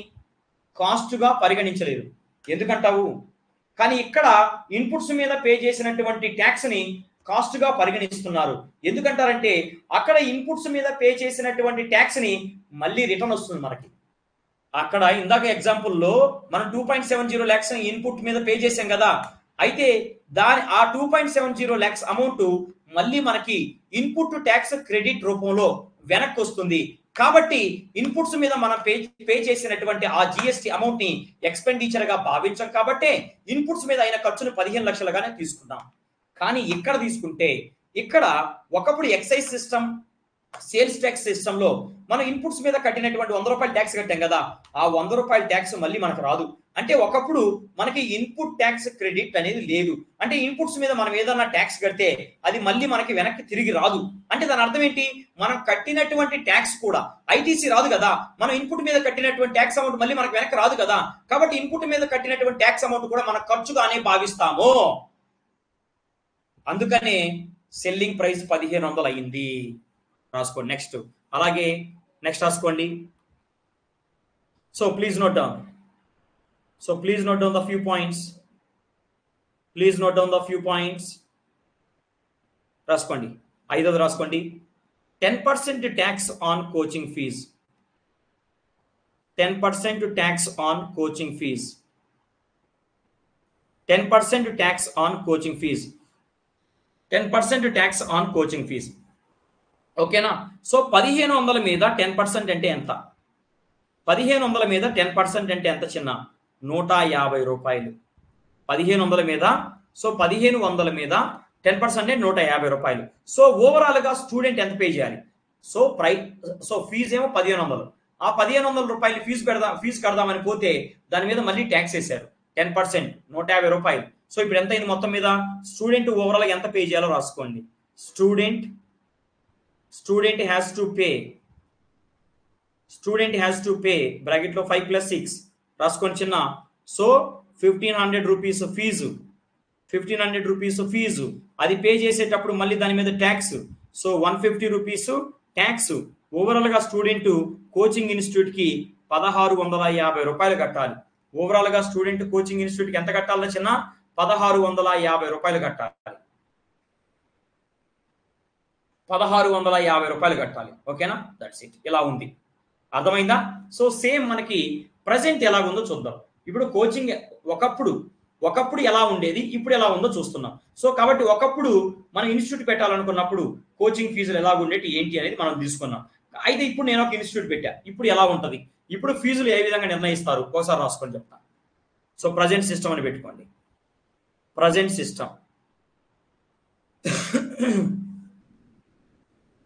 కాస్ట్గా పరిగణించలేదు. ఎందుకంటావు? కానీ ఇక్కడ ఇన్పుట్స్ మీద పే చేసినటువంటి ట్యాక్స్ ని కాస్ట్గా పరిగణిస్తున్నారు. ఎందుకంటారంటే అక్కడ ఇన్పుట్స్ మీద పే చేసినటువంటి ట్యాక్స్ ని మళ్ళీ రిటర్న్ వస్తుంది మనకి. అక్కడ ఇందాక ఎగ్జాంపుల్లో మనం 2.70 lakhs ఇన్పుట్ మీద పే చేసాం కదా. అయితే ఆ 2.70 lakhs అమౌంట్ మళ్ళీ మనకి ఇన్పుట్ ట్యాక్స్ క్రెడిట్ రూపంలో వెనక్కి వస్తుంది. కాబట్టి ఇన్పుట్స్ మీద మనం పే చేసినటువంటి ఆ జిఎస్టీ అమౌంట్ ని ఎక్స్పెండిచర్ గా భావించాం. కాబట్టి ఇన్పుట్స్ మీద అయిన ఖర్చును 15 లక్షలుగానే తీసుకున్నాం. కానీ ఇక్కడ తీసుకుంటే, ఇక్కడ ఒకప్పుడు excise system, sales tax system లో మనం ఇన్పుట్స్ మీద కట్టినటువంటి 100 రూపాయలు ట్యాక్స్ కట్టాం కదా. ఆ 100 రూపాయల ట్యాక్స్ మళ్ళీ మనకు రాదు. అంటే ఒకప్పుడు మనకి ఇన్పుట్ ట్యాక్స్ క్రెడిట్ అనేది లేదు. అంటే ఇన్పుట్స్ మీద మనం ఏదన్నా ట్యాక్స్ కడితే అది మళ్ళీ మనకి వెనక్కి తిరిగి రాదు. అంటే దాని అర్థం ఏంటి? మనం కట్టినటువంటి ట్యాక్స్ కూడా ఐటీసీ రాదు కదా. మనం ఇన్పుట్ మీద కట్టినటువంటి ట్యాక్స్ అమౌంట్ మళ్ళీ మనకు వెనక్కి రాదు కదా. కాబట్టి ఇన్పుట్ మీద కట్టినటువంటి ట్యాక్స్ అమౌంట్ కూడా మన ఖర్చుగానే భావిస్తాము. అందుకనే సెల్లింగ్ ప్రైస్ 1500 అయింది. రాసుకోండి. అలాగే నెక్స్ట్ రాసుకోండి. So please note down the few points. రాసుకోండి. ఐదోది రాసుకోండి. 10% tax on coaching fees. 10% tax on coaching fees. 10% tax on coaching fees. 10% tax on coaching fees. ఓకేనా? సో 1500 మీద 10% అంటే ఎంత? 1500 మీద 10% అంటే ఎంత చిన్న? 150 రూపాయలు. 1500 మీద, సో 1500 మీద 10% అంటే 150 రూపాయలు. సో ఓవరాల్ గా స్టూడెంట్ ఎంత పే చేయాలి? సో ఫీజు ఏమో 1500. ఆ 1500 రూపాయలు ఫీజు కడదామని పోతే దాని మీద మళ్ళీ ట్యాక్స్ వేశారు 10%, 150 రూపాయలు. సో ఇప్పుడు ఎంత అయింది మొత్తం మీద? స్టూడెంట్ ఓవరాల్ గా ఎంత పే చేయాలో రాసుకోండి. Student has to pay bracket లో 5 + 6 రాసుకోండి చిన్న. సో 1500 రూపీస్ ఫీజు అది పే చేసేటప్పుడు మళ్ళీ దాని మీద tax. So 150 rupees tax. Overall గా స్టూడెంట్ కోచింగ్ ఇన్స్టిట్యూట్ కి 1650 రూపాయలు కట్టాలి. ఓవరాల్ గా స్టూడెంట్ కోచింగ్ ఇన్స్టిట్యూట్ కి ఎంత కట్టాలి చిన్న? 1650 రూపాయలు కట్టాలి. 1650 రూపాయలు కట్టాలి. ఓకేనా? That's it. ఇలా ఉంది. అర్థమైందా? సో సేమ్ మనకి ప్రజెంట్ ఎలాగుందో చూద్దాం. ఇప్పుడు కోచింగ్ ఒకప్పుడు ఎలా ఉండేది, ఇప్పుడు ఎలా ఉందో చూస్తున్నాం. సో కాబట్టి ఒకప్పుడు మనం ఇన్స్టిట్యూట్ పెట్టాలనుకున్నప్పుడు కోచింగ్ ఫీజులు ఎలా ఉండేటి ఏంటి అనేది మనం తీసుకున్నాం. అయితే ఇప్పుడు నేను ఒక ఇన్స్టిట్యూట్ పెట్టా. ఇప్పుడు ఎలా ఉంటది? ఇప్పుడు ఫీజులు ఏ విధంగా నిర్ణయిస్తారు? ఒకసారి రాసుకొని చెప్తా. సో ప్రజెంట్ సిస్టమ్ అని పెట్టుకోండి. ప్రజెంట్ సిస్టమ్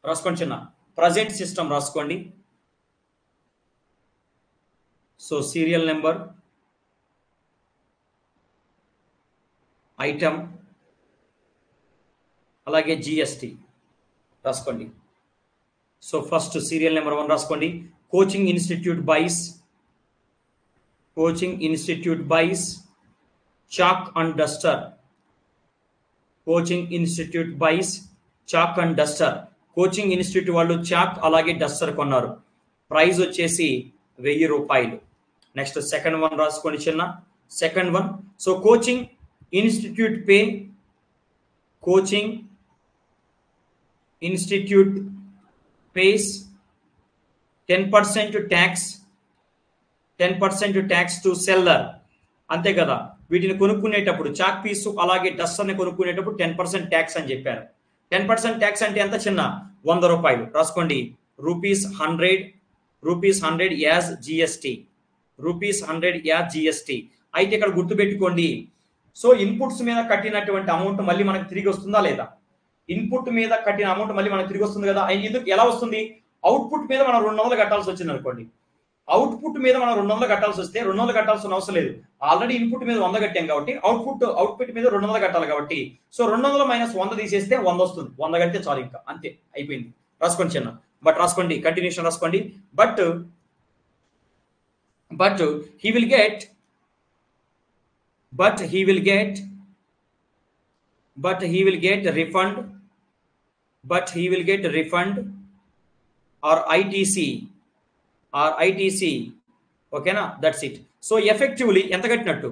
రాసుకోండి చిన్న. ప్రజెంట్ సిస్టమ్ రాసుకోండి. సో సీరియల్ నెంబర్, ఐటమ్, అలాగే జిఎస్టి రాసుకోండి. సో ఫస్ట్ సీరియల్ నెంబర్ 1 రాసుకోండి. Coaching institute buys chalk and duster. Coaching institute buys chalk and duster. Coaching institute వాళ్ళు చాక్ అలాగే డస్టర్ కొన్నారు. ప్రైస్ వచ్చేసి 1000 రూపాయలు. నెక్స్ట్ సెకండ్ 1 రాసుకోండి చిన్న. Second 1. So coaching institute pays 10% tax to seller. అంతే కదా. వీటిని కొనుక్కునేటప్పుడు చాక్ పీసు అలాగే డస్టర్ని కొనుక్కునేటప్పుడు 10% ట్యాక్స్ అని చెప్పారు. 10% ట్యాక్స్ అంటే ఎంత చిన్న? 100 రూపాయలు. రాసుకోండి. Rupees 100 ₹100 as GST, ₹100 as GST. అయితే ఇక్కడ గుర్తుపెట్టుకోండి, సో ఇన్పుట్స్ మీద కట్టినటువంటి అమౌంట్ మళ్ళీ మనకు తిరిగి వస్తుందా లేదా? ఇన్పుట్ మీద కట్టిన అమౌంట్ మళ్ళీ మనకు తిరిగి వస్తుంది కదా. ఎందుకు ఎలా వస్తుంది? అవుట్పుట్ మీద మనం 200 కట్టాల్సి వచ్చింది అనుకోండి. అవుట్పుట్ మీద మనం 200 కట్టాల్సి వస్తే 200 కట్టాల్సిన అవసరం లేదు. ఆల్రెడీ ఇన్పుట్ మీద 100 కట్టాం కాబట్టి అవుట్పుట్ మీద 200 కట్టాలి కాబట్టి, సో 200 మైనస్ 100 తీసేస్తే 100 వస్తుంది. 100 కడితే చాలు, ఇంకా అంతే అయిపోయింది. రాసుకోండి చిన్న, బట్ రాసుకోండి, కంటిన్యూషన్ రాసుకోండి. But he will get refund or ITC, ఓకేనా, దట్స్ ఇట్. సో ఎఫెక్టివ్లీ ఎంత కట్టినట్టు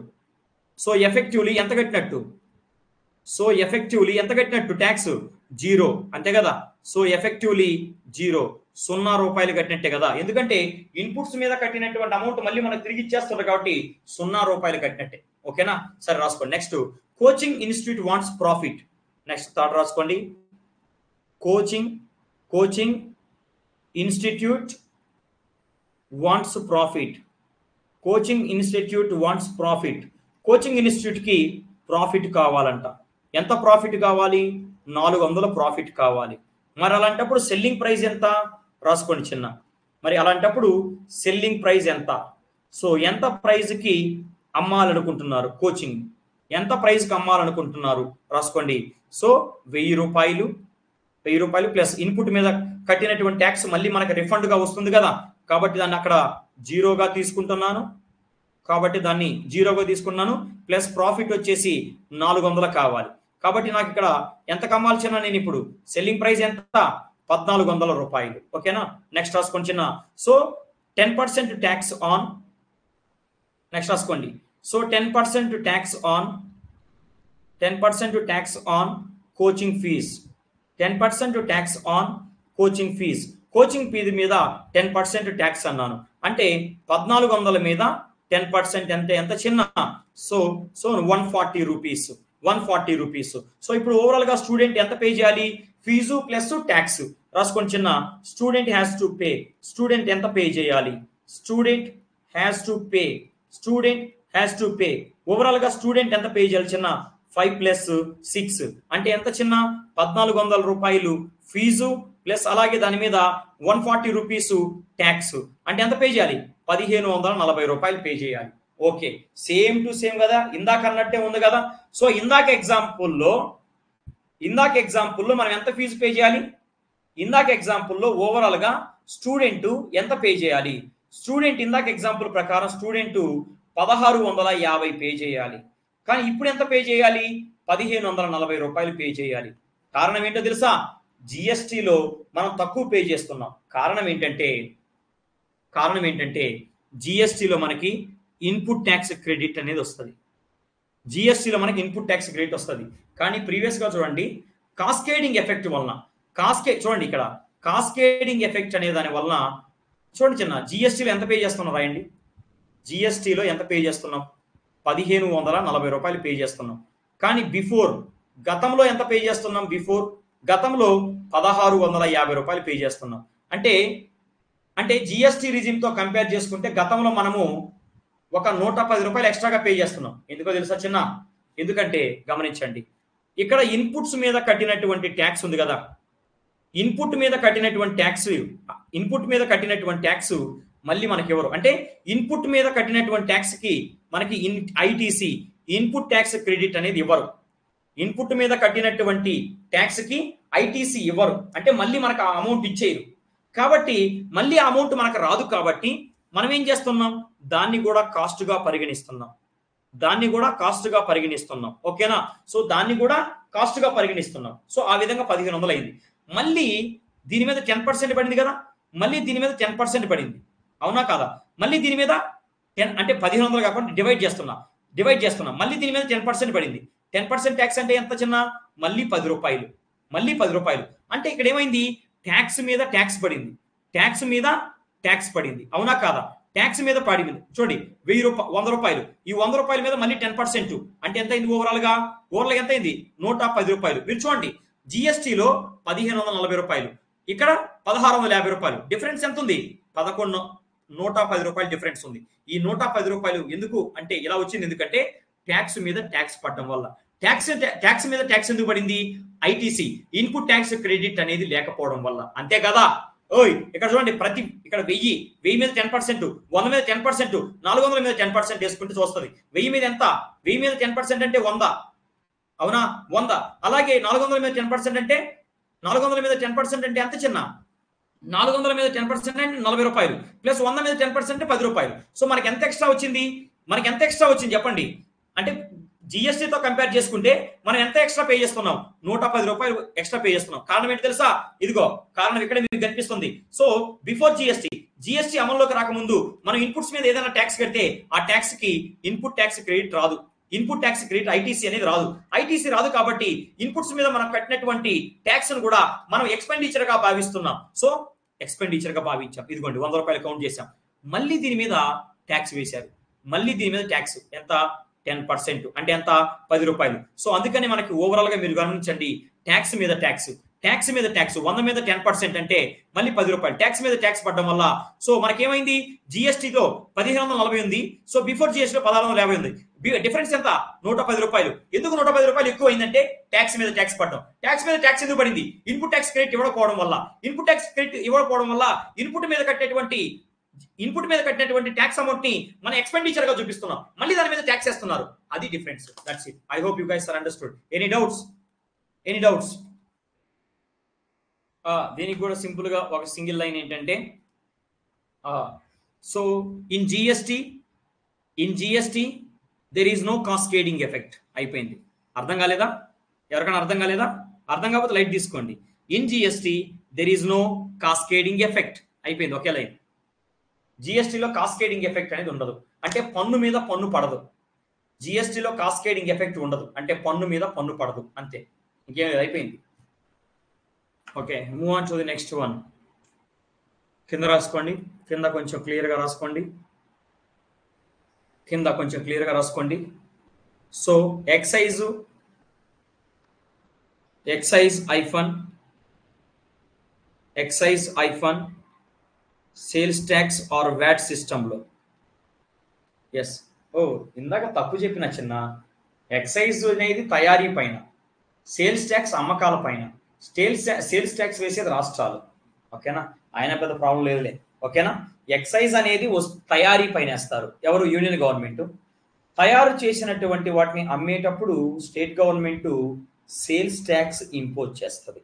ట్యాక్స్ 0 అంతే కదా. సో ఎఫెక్టివ్లీ 0, ₹0 కట్టినట్టే కదా. ఎందుకంటే ఇన్పుట్స్ మీద కట్టినటువంటి అమౌంట్ మళ్ళీ మనకు తిరిగి ఇచ్చేస్తారు కాబట్టి ₹0 కట్టినట్టే. ఓకేనా, సరే రాసుకోండి. Next, coaching institute wants profit. Next third రాసుకోండి. Coaching institute wants profit. Coaching institute కి ప్రాఫిట్ కావాలంట. ఎంత ప్రాఫిట్ కావాలి? 400 ప్రాఫిట్ కావాలి. మరి అలాంటప్పుడు సెల్లింగ్ ప్రైస్ ఎంత? రాసుకోండి చిన్న. మరి అలాంటప్పుడు సెల్లింగ్ ప్రైస్ ఎంత? సో ఎంత ప్రైస్ కి అమ్మాలనుకుంటున్నారు? కోచింగ్ ఎంత ప్రైస్ కి అమ్మాలనుకుంటున్నారు? రాసుకోండి. సో ₹1000 ప్లస్ ఇన్పుట్ మీద కట్టినటువంటి ట్యాక్స్ మళ్ళీ మనకి రిఫండ్ గా వస్తుంది కదా, కాబట్టి దాన్ని అక్కడ జీరోగా తీసుకుంటున్నాను. ప్లస్ ప్రాఫిట్ వచ్చేసి 400 కావాలి. కాబట్టి నాకు ఇక్కడ ఎంత కమ్మాలి చిన్న? నేను ఇప్పుడు సెల్లింగ్ ప్రైస్ ఎంత? ₹1400. ఓకేనా, నెక్స్ట్ రాసుకోండి చిన్న. సో 10% ట్యాక్స్ ఆన్, నెక్స్ట్ రాసుకోండి. So 10% tax on coaching fees. 10% tax on coaching fees. Coaching fees మీద 10% ట్యాక్స్ అన్నాను అంటే 1400 మీద 10% అంటే ఎంత చిన్న? సో ₹140. సో ఇప్పుడు ఓవరాల్ గా స్టూడెంట్ ఎంత పే చేయాలి? Fees plus tax. రాసుకోండి చిన్న. స్టూడెంట్ ఎంత పే చేయాలి? Student has to pay. Overall గా స్టూడెంట్ ఎంత పే చేయాలి చిన్న? 5 + 6 అంటే ఎంత చిన్న? ₹1400 ఫీజు ప్లస్ అలాగే దాని మీద ₹140 ట్యాక్స్ అంటే ఎంత పే చేయాలి? ₹1540 పే చేయాలి. ఓకే, సేమ్ టు సేమ్ కదా, ఇందాక అన్నట్టే ఉంది కదా. సో ఇందాక ఎగ్జాంపుల్లో మనం ఎంత ఫీజు పే చేయాలి? ఇందాక ఎగ్జాంపుల్లో ఓవరాల్ గా స్టూడెంట్ ఎంత పే చేయాలి? స్టూడెంట్ ఇందాక ఎగ్జాంపుల్ ప్రకారం స్టూడెంట్ 1650 పే చేయాలి. కానీ ఇప్పుడు ఎంత పే చేయాలి? ₹1540 పే చేయాలి. కారణం ఏంటో తెలుసా? జిఎస్టిలో మనం తక్కువ పే చేస్తున్నాం. కారణం ఏంటంటే జిఎస్టిలో మనకి ఇన్పుట్ ట్యాక్స్ క్రెడిట్ అనేది వస్తుంది. కానీ ప్రీవియస్ గా చూడండి, కాస్కేడింగ్ ఎఫెక్ట్ వలన చూడండి ఇక్కడ కాస్కేడింగ్ ఎఫెక్ట్ అనే దాని వలన చూడండి చిన్న, జిఎస్టిలో ఎంత పే చేస్తున్నాం రాయండి. జిఎస్టిలో ఎంత పే చేస్తున్నాం? ₹1540 పే చేస్తున్నాం. కానీ గతంలో ఎంత పే చేస్తున్నాం? గతంలో ₹1650 పే చేస్తున్నాం. అంటే జిఎస్టి రిజిమ్ తో కంపేర్ చేసుకుంటే గతంలో మనము ఒక ₹110 ఎక్స్ట్రాగా పే చేస్తున్నాం. ఎందుకో తెలుసా చిన్న? ఎందుకంటే గమనించండి, ఇక్కడ ఇన్పుట్స్ మీద కట్టినటువంటి ట్యాక్స్ ఉంది కదా, ఇన్పుట్ మీద కట్టినటువంటి ట్యాక్స్ మళ్ళీ మనకి ఎవరు అంటే ఇన్పుట్ మీద కట్టినటువంటి ట్యాక్స్ కి మనకి ఐటీసీ ఇన్పుట్ ట్యాక్స్ క్రెడిట్ అనేది ఇవ్వరు. ఇన్పుట్ మీద కట్టినటువంటి ట్యాక్స్ కి ఐటీసీ ఇవ్వరు అంటే మళ్ళీ మనకు ఆ అమౌంట్ ఇచ్చేయరు. కాబట్టి మళ్ళీ ఆ అమౌంట్ మనకు రాదు. కాబట్టి మనం ఏం చేస్తున్నాం? దాన్ని కూడా కాస్ట్ గా పరిగణిస్తున్నాం. ఓకేనా, సో దాన్ని కూడా కాస్ట్ గా పరిగణిస్తున్నాం. సో ఆ విధంగా 1500 అయింది. మళ్ళీ దీని మీద 10% పడింది కదా, మళ్ళీ దీని మీద 10% పడింది. అవునా కాదా? మళ్ళీ దీని మీద 10 అంటే 1500 కాకుండా డివైడ్ చేస్తున్నాం. మళ్ళీ దీని మీద 10% పడింది. 10% ట్యాక్స్ అంటే ఎంత చిన్న? మళ్ళీ ₹10. అంటే ఇక్కడ ఏమైంది? ట్యాక్స్ మీద ట్యాక్స్ పడింది. అవునా కాదా? ట్యాక్స్ మీద పడింది. చూడండి, ₹100. ఈ ₹100 మీద మళ్ళీ 10% అంటే ఎంత అయింది? ఓవరాల్ గా ఎంత అయింది? ₹110. మీరు చూడండి, జిఎస్టిలో ₹1540, ఇక్కడ ₹1650. డిఫరెన్స్ ఎంత ఉంది? 11 110 రూపాయలు డిఫరెన్స్ ఉంది. ఈ 110 రూపాయలు ఎందుకు అంటే ఇలా వచ్చింది, ఎందుకంటే ట్యాక్స్ మీద ట్యాక్స్ పడడం వల్ల. ట్యాక్స్ మీద ట్యాక్స్ ఎందుకు పడింది? ఐటీసీ ఇన్పుట్ ట్యాక్స్ క్రెడిట్ అనేది లేకపోవడం వల్ల, అంతే కదా. ఓయ్ ఇక్కడ చూడండి, ఇక్కడ 1000 మీద 10%, 100 మీద 10%, 400 మీద 10% వేసుకుంటే చూస్తుంది. 1000 మీద ఎంత? 1000 మీద 10% అంటే 100, అవునా? 100. అలాగే 400 మీద 10% అంటే 400 మీద 10% అంటే ఎంత చిన్న? 400 మీద 10% అంటే 40 రూపాయలు, ప్లస్ 100 మీద 10% అంటే 10 రూపాయలు. సో మనకి ఎంత ఎక్స్ట్రా వచ్చింది? చెప్పండి. అంటే జిఎస్టీతో కంపేర్ చేసుకుంటే మనం ఎంత ఎక్స్ట్రా పే చేస్తున్నాం? 110 రూపాయలు ఎక్స్ట్రా పే చేస్తున్నాం. కారణం ఏంటి తెలుసా? ఇదిగో కారణం ఇక్కడ మీకు కనిపిస్తుంది. సో బిఫోర్ జిఎస్టీ అమల్లోకి రాకముందు మనం ఇన్పుట్స్ మీద ఏదైనా ట్యాక్స్ కడితే ఆ ట్యాక్స్ కి ఇన్పుట్ ట్యాక్స్ క్రెడిట్ రాదు. ఇన్పుట్ ట్యాక్స్ క్రెడిట్ ఐటీసీ అనేది రాదు. ఐటీసీ రాదు కాబట్టి ఇన్పుట్స్ మీద మనం కట్టినటువంటి ట్యాక్స్ ను కూడా మనం ఎక్స్పెండిచర్ గా భావిస్తున్నాం. సో ఎక్స్పెండిచర్ గా భావించాం. ఇదిగోండి 100 రూపాయలు కౌంట్ చేసాం. మళ్ళీ దీని మీద ట్యాక్స్ వేశారు. మళ్ళీ దీని మీద ట్యాక్స్ ఎంత? 10%, అంటే ఎంత? 10 రూపాయలు. సో అందుకని మనకి ఓవరాల్ గా మీరు గమనించండి, ట్యాక్స్ మీద ట్యాక్స్ 100 మీద 10% అంటే మళ్ళీ 10 రూపాయలు ట్యాక్స్ మీద ట్యాక్స్ పడడం వల్ల సో మనకేమైంది? జిఎస్టీలో 1540 ఉంది. సో బిఫోర్ జిఎస్టీలో 1650 ఉంది. డిఫరెన్స్ ఎంత? 110 రూపాయలు. ఎందుకు 110 రూపాయలు ఎక్కువ అయిందంటే ట్యాక్స్ మీద ట్యాక్స్ పడడం. ట్యాక్స్ మీద ట్యాక్స్ ఎందుకు పడింది? ఇన్పుట్ ట్యాక్స్ క్రెడిట్ ఇవ్వకపోవడం వల్ల. ఇన్పుట్ మీద కట్టినటువంటి ట్యాక్స్ అమౌంట్ ని మనం ఎక్స్పెండిచర్ గా చూపిస్తున్నాం. మళ్ళీ దాని మీద ట్యాక్స్ వేస్తున్నారు. అది difference. That's it. I hope you guys are understood. Any doubts? దీనికి కూడా సింపుల్ గా ఒక సింగిల్ లైన్ ఏంటంటే, so in GST there is no cascading effect. అయిపోయింది. అర్థం కాలేదా? ఎవరికైనా అర్థం కాలేదా? అర్థం కాకపోతే లైట్ తీసుకోండి. In GST there is no cascading effect. అయిపోయింది. ఒకే లైన్. జిఎస్టీలో కాస్కేడింగ్ ఎఫెక్ట్ అనేది ఉండదు, అంటే పన్ను మీద పన్ను పడదు. జిఎస్టీలో కాస్కేడింగ్ ఎఫెక్ట్ ఉండదు, అంటే పన్ను మీద పన్ను పడదు, అంతే. ఇంకేం అయిపోయింది. Okay, move on to the next one. కింద రాసుకోండి. కింద కొంచెం క్లియర్గా రాసుకోండి. సో ఎక్సైజ్ ఐఫన్ సేల్స్ ట్యాక్స్ ఆర్ వ్యాట్ సిస్టంలో. ఎస్, ఇందాక తప్పు చెప్పిన చిన్న. ఎక్సైజ్ అనేది తయారీ పైన, సేల్స్ ట్యాక్స్ అమ్మకాల పైన. సేల్స్ ట్యాక్స్ వేసేది రాష్ట్రాలు, ఓకేనా? ఆయన పెద్ద ప్రాబ్లం లేదులే, ఓకేనా? ఎక్సైజ్ అనేది తయారీ పైన వేస్తారు. ఎవరు? Union government. తయారు చేసినటువంటి వాటిని అమ్మేటప్పుడు state government sales tax impose చేస్తుంది.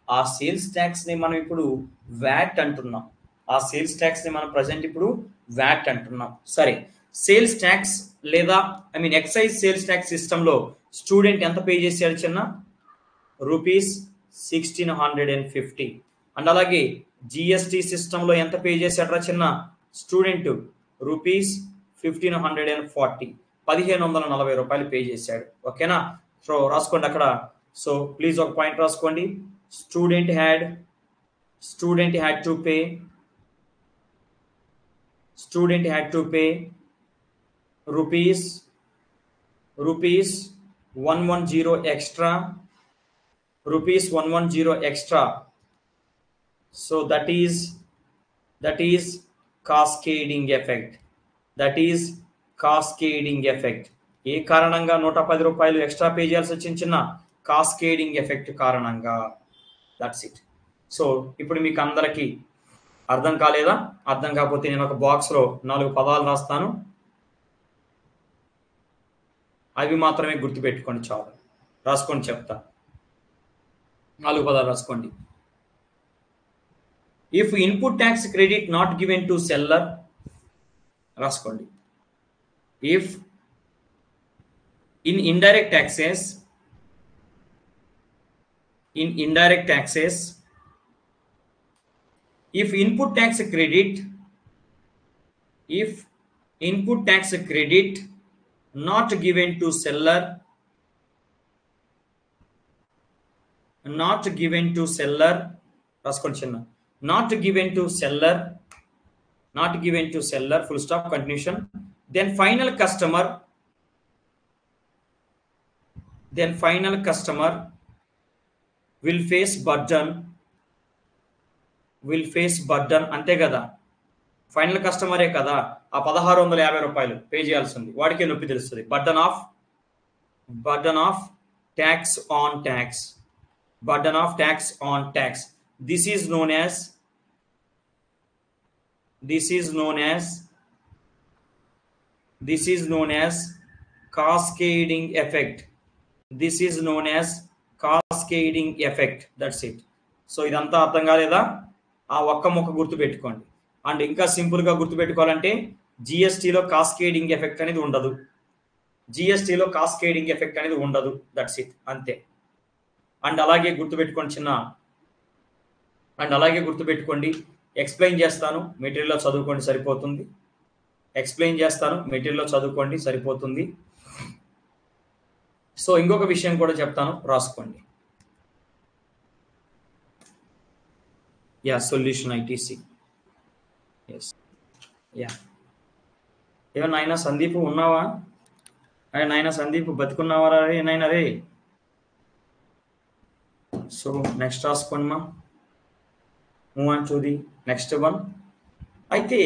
ఆ సేల్స్ ట్యాక్స్ ని మనం ఇప్పుడు వ్యాట్ అంటున్నాం. సరే, సేల్స్ ట్యాక్స్ లేదా ఎక్సైజ్ సేల్స్ ట్యాక్స్ సిస్టంలో స్టూడెంట్ ఎంత పే చేశాడు చిన్న? ₹1650. అండ్ అలాగే జిఎస్టి సిస్టంలో ఎంత పే చేశాడు రా చిన్న? స్టూడెంట్ ₹1540, 1540 రూపాయలు పే చేశాడు, ఓకేనా? సో రాసుకోండి అక్కడ. సో ప్లీజ్ ఒక పాయింట్ రాసుకోండి. Student had to pay rupees 110 extra. So that is cascading effect. ఏ కారణంగా 110 రూపాయలు ఎక్స్ట్రా పే చేయాల్సి వచ్చింది చిన్న? కాస్కేడింగ్ ఎఫెక్ట్ కారణంగా. That's it. సో ఇప్పుడు మీకు అందరికీ అర్థం కాలేదా? అర్థం కాకపోతే నేను ఒక బాక్స్లో 4 పదాలు రాస్తాను, అవి మాత్రమే గుర్తుపెట్టుకోండి చాలు. రాసుకోండి, చెప్తా. 4 పదాలు రాసుకోండి. If input tax credit not given to seller, రాసుకోండి. If in indirect taxes if input tax credit not given to seller రాసుకోండి చిన్న. not given to seller full stop continuation, then final customer will face burden will face burden, అంతే కదా, ఫైనల్ కస్టమరే కదా, ఆ 1650 రూపాయలు పే చేయాల్సింది, వాడికే నొప్పి తెలుస్తుంది. Burden of tax on tax, burden of tax on tax. This is known as cascading effect. This is known as cascading effect. That's it. So ఇదంతా అర్థం కాలేదా? ఆ ఒక్క ముక్క గుర్తు పెట్టుకోండి. అండ్ ఇంకా సింపుల్ గా గుర్తు పెట్టుకోవాలంటే జిఎస్టీలో కాస్కేడింగ్ ఎఫెక్ట్ అనేది ఉండదు. జిఎస్టీలో కాస్కేడింగ్ ఎఫెక్ట్ అనేది ఉండదు. దట్స్ ఇట్, అంతే. అండ్ అలాగే గుర్తుపెట్టుకోండి, ఎక్స్ప్లెయిన్ చేస్తాను, మెటీరియల్లో చదువుకోండి సరిపోతుంది. సో ఇంకొక విషయం కూడా చెప్తాను, రాసుకోండి. Solution ITC. ఏమో నాయన సందీప్ ఉన్నావా? అరే నాయన సందీప్ బతుకున్నావా రే నాయన రే? సో నెక్స్ట్ రాసుకోండి మా, move on to the next one. అయితే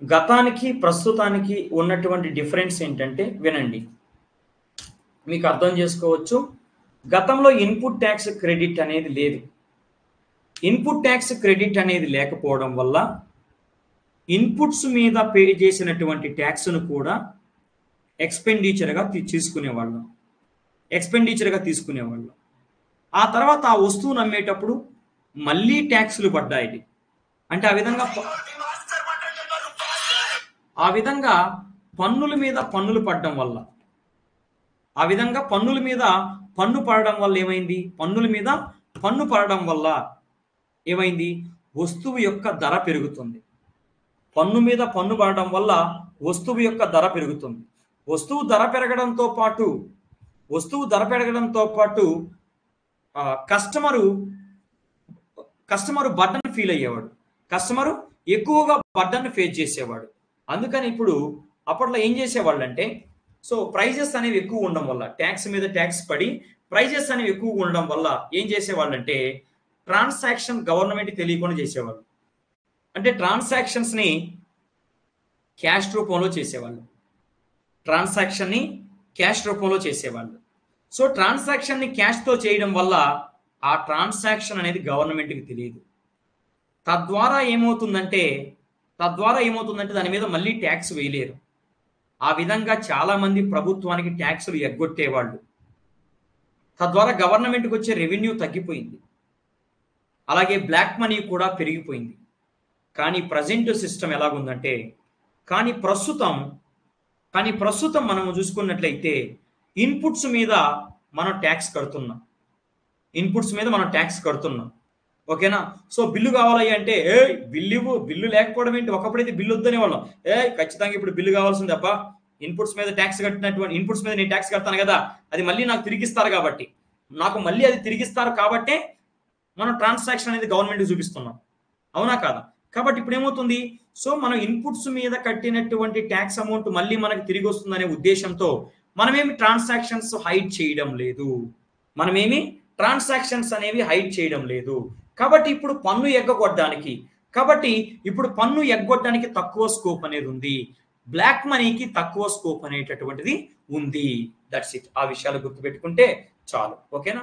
గతానికి ప్రస్తుతానికి ఉన్నటువంటి డిఫరెన్స్ ఏంటంటే వినండి, మీకు అర్థం చేసుకోవచ్చు. గతంలో ఇన్పుట్ ట్యాక్స్ క్రెడిట్ అనేది లేదు. ఇన్పుట్ ట్యాక్స్ క్రెడిట్ అనేది లేకపోవడం వల్ల ఇన్పుట్స్ మీద పే చేసినటువంటి ట్యాక్స్ను కూడా ఎక్స్పెండిచర్గా తీసుకునేవాళ్ళం. ఆ తర్వాత ఆ వస్తువును అమ్మేటప్పుడు మళ్ళీ ట్యాక్సులు పడ్డాయి. అంటే ఆ విధంగా పన్నుల మీద పన్నులు పడడం వల్ల ఏమైంది? వస్తువు యొక్క ధర పెరుగుతుంది. పన్ను మీద పన్ను పడడం వల్ల వస్తువు యొక్క ధర పెరుగుతుంది. వస్తువు ధర పెరగడంతో పాటు కస్టమరు బర్డన్ ఫీల్ అయ్యేవాడు. కస్టమరు ఎక్కువగా బర్డన్ ఫేస్ చేసేవాడు. అందుకని ఇప్పుడు అప్పట్లో ఏం చేసేవాళ్ళు అంటే, సో ప్రైజెస్ అనేవి ఎక్కువ ఉండడం వల్ల, ట్యాక్స్ మీద ట్యాక్స్ పడి ప్రైజెస్ అనేవి ఎక్కువగా ఉండడం వల్ల ఏం చేసేవాళ్ళు అంటే ట్రాన్సాక్షన్ గవర్నమెంట్ తెలియకుండా చేసేవాళ్ళు. అంటే ట్రాన్సాక్షన్ని క్యాష్ రూపంలో చేసేవాళ్ళు. సో ట్రాన్సాక్షన్ని క్యాష్తో చేయడం వల్ల ఆ ట్రాన్సాక్షన్ అనేది గవర్నమెంట్కి తెలియదు. తద్వారా ఏమవుతుందంటే దాని మీద మళ్ళీ ట్యాక్స్ వేయలేరు. ఆ విధంగా చాలా మంది ప్రభుత్వానికి ట్యాక్సులు ఎగ్గొట్టేవాళ్ళు. తద్వారా గవర్నమెంట్కి వచ్చే రెవెన్యూ తగ్గిపోయింది. అలాగే బ్లాక్ మనీ కూడా పెరిగిపోయింది. కానీ ప్రజెంట్ సిస్టమ్ ఎలాగుందంటే, కానీ ప్రస్తుతం మనము చూసుకున్నట్లయితే ఇన్పుట్స్ మీద మనం ట్యాక్స్ కడుతున్నాం. ఓకేనా? సో బిల్లు కావాలి అంటే బిల్లు లేకపోవడం ఏంటి? ఒకప్పుడైతే బిల్లు వద్దనే వాళ్ళం. ఖచ్చితంగా ఇప్పుడు బిల్లు కావాల్సింది అబ్బా, ఇన్పుట్స్ మీద ట్యాక్స్ నేను ట్యాక్స్ కడతాను కదా, అది మళ్ళీ నాకు తిరిగిస్తారు కాబట్టే మనం ట్రాన్సాక్షన్ అనేది గవర్నమెంట్కి చూపిస్తున్నాం. అవునా కాదా? కాబట్టి ఇప్పుడు ఏమవుతుంది? సో మనం ఇన్పుట్స్ మీద కట్టినటువంటి ట్యాక్స్ అమౌంట్ మళ్ళీ మనకి తిరిగి వస్తుందనే ఉద్దేశంతో మనమేమి ట్రాన్సాక్షన్స్ హైడ్ చేయడం లేదు. కాబట్టి ఇప్పుడు పన్ను ఎగ్గొట్టడానికి తక్కువ స్కోప్ అనేది ఉంది. బ్లాక్ మనీకి తక్కువ స్కోప్ అనేటటువంటిది ఉంది. That's it. ఆ విషయాలు గుర్తుపెట్టుకుంటే చాలు. ఓకేనా?